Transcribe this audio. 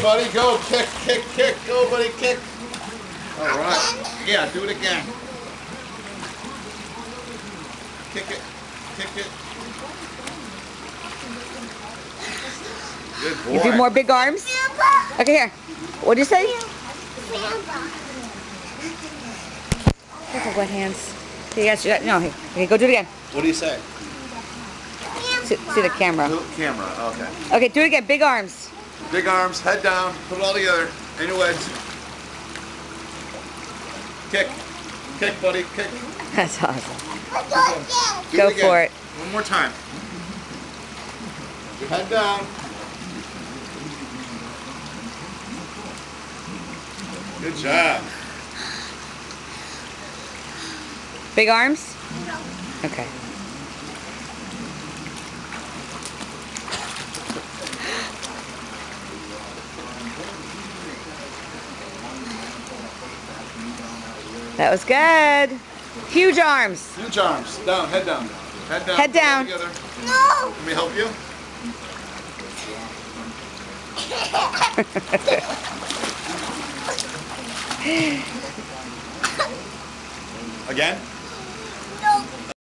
buddy. Go. Kick, kick, kick. Go, buddy. Kick. All right. Yeah, do it again. Kick it. Kick it. Good boy. You do more big arms? Okay, here. What did you say? Careful, wet hands. Yes, no, here. Okay, go do it again. What do you say? See the camera. Camera, okay. Okay, do it again. Big arms. Big arms, head down, put it all together. In your legs. Kick. Kick, buddy, kick. That's awesome. Do Go it again. for it. One more time. Head down. Good job. Big arms? Okay. That was good. Huge arms. Huge arms. Down, head down. Head down. Head down. Together. No. Let me help you. Again?